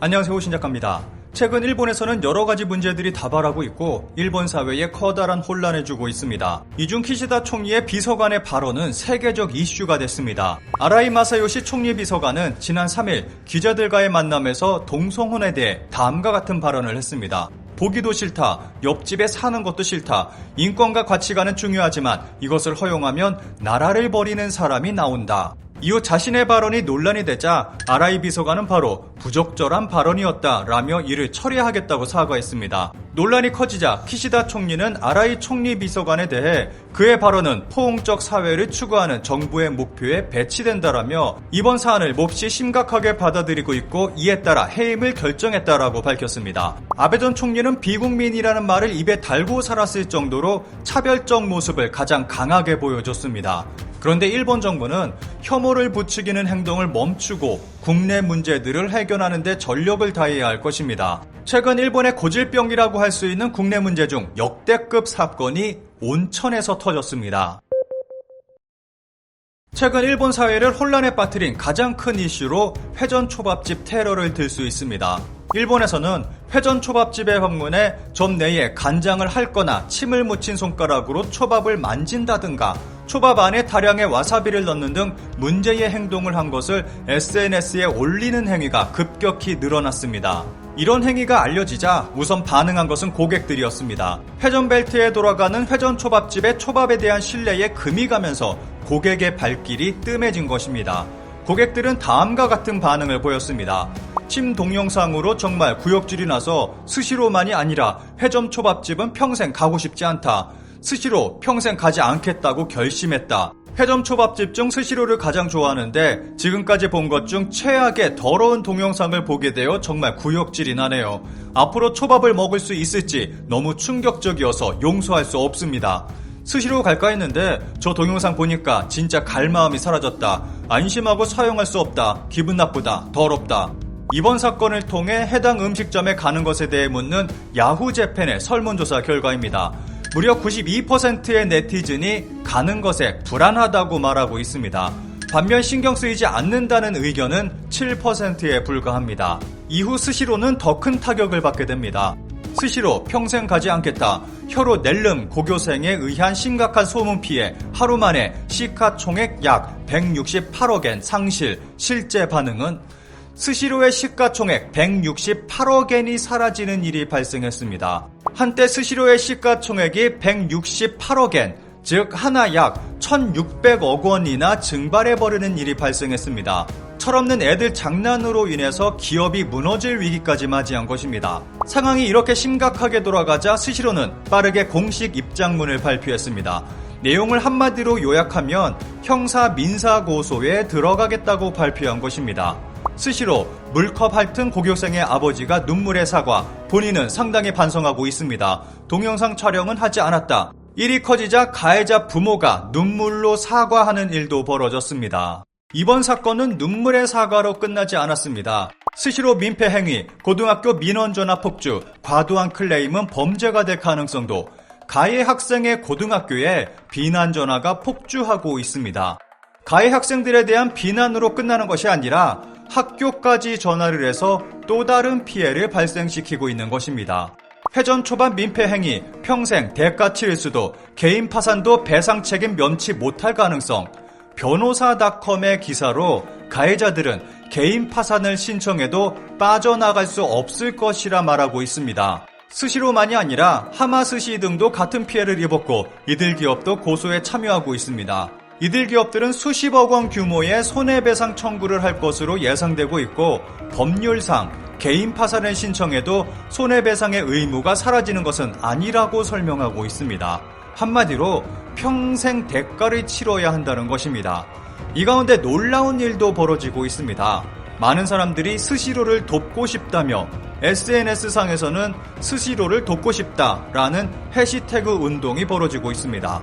안녕하세요, 신작가입니다. 최근 일본에서는 여러가지 문제들이 다발하고 있고 일본 사회에 커다란 혼란을 주고 있습니다. 이 중 키시다 총리의 비서관의 발언은 세계적 이슈가 됐습니다. 아라이 마사요시 총리 비서관은 지난 3일 기자들과의 만남에서 동성혼에 대해 다음과 같은 발언을 했습니다. 보기도 싫다, 옆집에 사는 것도 싫다, 인권과 가치관은 중요하지만 이것을 허용하면 나라를 버리는 사람이 나온다. 이후 자신의 발언이 논란이 되자 아라이 비서관은 바로 부적절한 발언이었다라며 이를 처리하겠다고 사과했습니다. 논란이 커지자 키시다 총리는 아라이 총리 비서관에 대해 그의 발언은 포용적 사회를 추구하는 정부의 목표에 배치된다라며 이번 사안을 몹시 심각하게 받아들이고 있고 이에 따라 해임을 결정했다라고 밝혔습니다. 아베 전 총리는 비국민이라는 말을 입에 달고 살았을 정도로 차별적 모습을 가장 강하게 보여줬습니다. 그런데 일본 정부는 혐오를 부추기는 행동을 멈추고 국내 문제들을 해결하는 데 전력을 다해야 할 것입니다. 최근 일본의 고질병이라고 할 수 있는 국내 문제 중 역대급 사건이 온천에서 터졌습니다. 최근 일본 사회를 혼란에 빠뜨린 가장 큰 이슈로 회전초밥집 테러를 들 수 있습니다. 일본에서는 회전초밥집에 방문해 점 내에 간장을 핥거나 침을 묻힌 손가락으로 초밥을 만진다든가 초밥 안에 다량의 와사비를 넣는 등 문제의 행동을 한 것을 SNS에 올리는 행위가 급격히 늘어났습니다. 이런 행위가 알려지자 우선 반응한 것은 고객들이었습니다. 회전벨트에 돌아가는 회전초밥집의 초밥에 대한 신뢰에 금이 가면서 고객의 발길이 뜸해진 것입니다. 고객들은 다음과 같은 반응을 보였습니다. 침 동영상으로 정말 구역질이 나서 스시로만이 아니라 회전초밥집은 평생 가고 싶지 않다. 스시로 평생 가지 않겠다고 결심했다. 회전초밥집 중 스시로를 가장 좋아하는데 지금까지 본 것 중 최악의 더러운 동영상을 보게 되어 정말 구역질이 나네요. 앞으로 초밥을 먹을 수 있을지 너무 충격적이어서 용서할 수 없습니다. 스시로 갈까 했는데 저 동영상 보니까 진짜 갈 마음이 사라졌다. 안심하고 사용할 수 없다. 기분 나쁘다. 더럽다. 이번 사건을 통해 해당 음식점에 가는 것에 대해 묻는 야후 재팬의 설문조사 결과입니다. 무려 92%의 네티즌이 가는 것에 불안하다고 말하고 있습니다. 반면 신경 쓰이지 않는다는 의견은 7%에 불과합니다. 이후 스시로는 더 큰 타격을 받게 됩니다. 스시로 평생 가지 않겠다. 혀로 낼름 고교생에 의한 심각한 소문 피해 하루 만에 시가총액 약 168억엔 상실. 실제 반응은 스시로의 시가총액 168억엔이 사라지는 일이 발생했습니다. 한때 스시로의 시가총액이 168억엔, 즉 하나 약 1600억 원이나 증발해버리는 일이 발생했습니다. 철없는 애들 장난으로 인해서 기업이 무너질 위기까지 맞이한 것입니다. 상황이 이렇게 심각하게 돌아가자 스시로는 빠르게 공식 입장문을 발표했습니다. 내용을 한마디로 요약하면 형사 민사 고소에 들어가겠다고 발표한 것입니다. 스시로 물컵 핥은 고교생의 아버지가 눈물의 사과, 본인은 상당히 반성하고 있습니다. 동영상 촬영은 하지 않았다. 일이 커지자 가해자 부모가 눈물로 사과하는 일도 벌어졌습니다. 이번 사건은 눈물의 사과로 끝나지 않았습니다. 스시로 민폐 행위, 고등학교 민원 전화 폭주, 과도한 클레임은 범죄가 될 가능성도. 가해 학생의 고등학교에 비난 전화가 폭주하고 있습니다. 가해 학생들에 대한 비난으로 끝나는 것이 아니라 학교까지 전화를 해서 또 다른 피해를 발생시키고 있는 것입니다. 회전초밥 민폐 행위, 평생 대가 치를 수도, 개인 파산도 배상 책임 면치 못할 가능성. 변호사닷컴의 기사로 가해자들은 개인 파산을 신청해도 빠져나갈 수 없을 것이라 말하고 있습니다. 스시로만이 아니라 하마스시 등도 같은 피해를 입었고 이들 기업도 고소에 참여하고 있습니다. 이들 기업들은 수십억 원 규모의 손해배상 청구를 할 것으로 예상되고 있고 법률상 개인 파산을 신청해도 손해배상의 의무가 사라지는 것은 아니라고 설명하고 있습니다. 한마디로 평생 대가를 치러야 한다는 것입니다. 이 가운데 놀라운 일도 벌어지고 있습니다. 많은 사람들이 스시로를 돕고 싶다며 SNS상에서는 스시로를 돕고 싶다라는 해시태그 운동이 벌어지고 있습니다.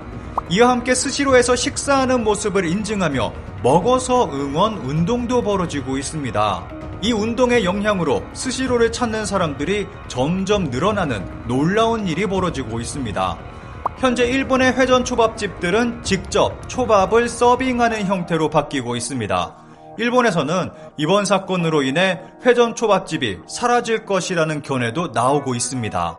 이와 함께 스시로에서 식사하는 모습을 인증하며 먹어서 응원 운동도 벌어지고 있습니다. 이 운동의 영향으로 스시로를 찾는 사람들이 점점 늘어나는 놀라운 일이 벌어지고 있습니다. 현재 일본의 회전 초밥집들은 직접 초밥을 서빙하는 형태로 바뀌고 있습니다. 일본에서는 이번 사건으로 인해 회전 초밥집이 사라질 것이라는 견해도 나오고 있습니다.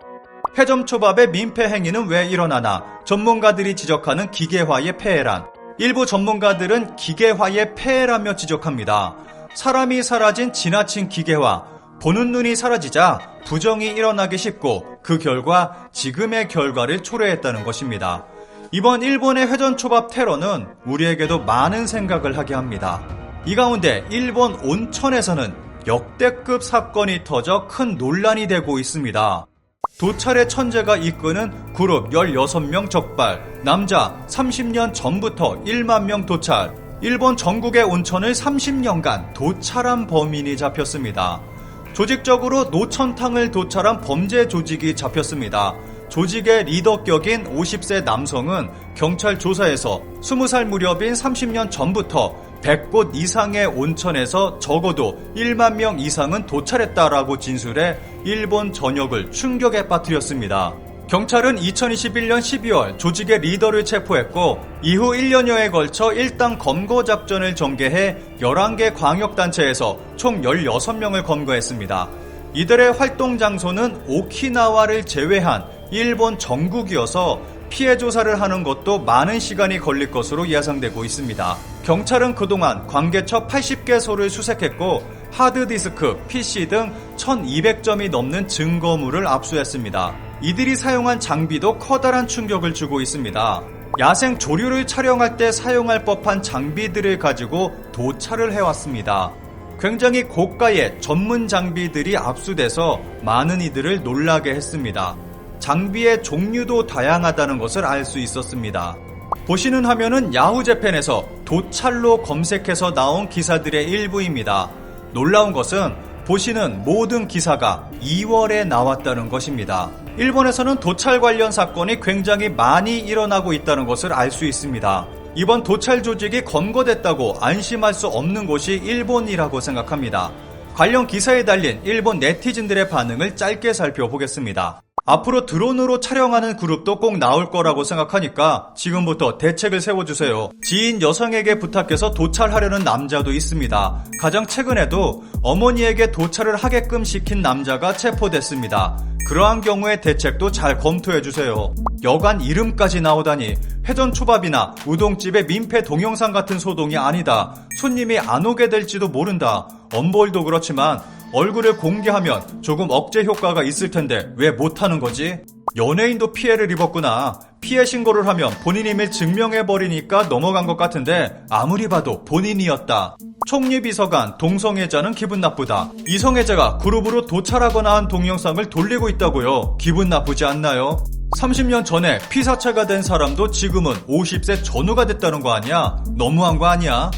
회전 초밥의 민폐 행위는 왜 일어나나 전문가들이 지적하는 기계화의 폐해란, 일부 전문가들은 기계화의 폐해라며 지적합니다. 사람이 사라진 지나친 기계화, 보는 눈이 사라지자 부정이 일어나기 쉽고 그 결과 지금의 결과를 초래했다는 것입니다. 이번 일본의 회전초밥 테러는 우리에게도 많은 생각을 하게 합니다. 이 가운데 일본 온천에서는 역대급 사건이 터져 큰 논란이 되고 있습니다. 도찰의 천재가 이끄는 그룹 16명 적발, 남자 30년 전부터 1만 명 도찰, 일본 전국의 온천을 30년간 도찰한 범인이 잡혔습니다. 조직적으로 노천탕을 도찰한 범죄 조직이 잡혔습니다. 조직의 리더격인 50세 남성은 경찰 조사에서 20살 무렵인 30년 전부터 100곳 이상의 온천에서 적어도 1만 명 이상은 도찰했다라고 진술해 일본 전역을 충격에 빠뜨렸습니다. 경찰은 2021년 12월 조직의 리더를 체포했고 이후 1년여에 걸쳐 일당 검거 작전을 전개해 11개 광역단체에서 총 16명을 검거했습니다. 이들의 활동 장소는 오키나와를 제외한 일본 전국이어서 피해 조사를 하는 것도 많은 시간이 걸릴 것으로 예상되고 있습니다. 경찰은 그동안 관계처 80개소를 수색했고 하드디스크, PC 등 1200점이 넘는 증거물을 압수했습니다. 이들이 사용한 장비도 커다란 충격을 주고 있습니다. 야생 조류를 촬영할 때 사용할 법한 장비들을 가지고 도찰을 해왔습니다. 굉장히 고가의 전문 장비들이 압수돼서 많은 이들을 놀라게 했습니다. 장비의 종류도 다양하다는 것을 알 수 있었습니다. 보시는 화면은 야후재팬에서 도찰로 검색해서 나온 기사들의 일부입니다. 놀라운 것은 보시는 모든 기사가 2월에 나왔다는 것입니다. 일본에서는 도찰 관련 사건이 굉장히 많이 일어나고 있다는 것을 알 수 있습니다. 이번 도찰 조직이 검거됐다고 안심할 수 없는 곳이 일본이라고 생각합니다. 관련 기사에 달린 일본 네티즌들의 반응을 짧게 살펴보겠습니다. 앞으로 드론으로 촬영하는 그룹도 꼭 나올 거라고 생각하니까 지금부터 대책을 세워주세요. 지인 여성에게 부탁해서 도찰하려는 남자도 있습니다. 가장 최근에도 어머니에게 도찰을 하게끔 시킨 남자가 체포됐습니다. 그러한 경우의 대책도 잘 검토해주세요. 여관 이름까지 나오다니 회전초밥이나 우동집의 민폐 동영상 같은 소동이 아니다. 손님이 안 오게 될지도 모른다. 엄보일도 그렇지만 얼굴을 공개하면 조금 억제 효과가 있을 텐데 왜 못하는 거지? 연예인도 피해를 입었구나. 피해 신고를 하면 본인 임을 증명해버리니까 넘어간 것 같은데 아무리 봐도 본인이었다. 총리비서관 동성애자는 기분 나쁘다. 이성애자가 그룹으로 도찰하거나 한 동영상을 돌리고 있다고요. 기분 나쁘지 않나요? 30년 전에 피사체가 된 사람도 지금은 50세 전후가 됐다는 거 아니야? 너무한 거 아니야?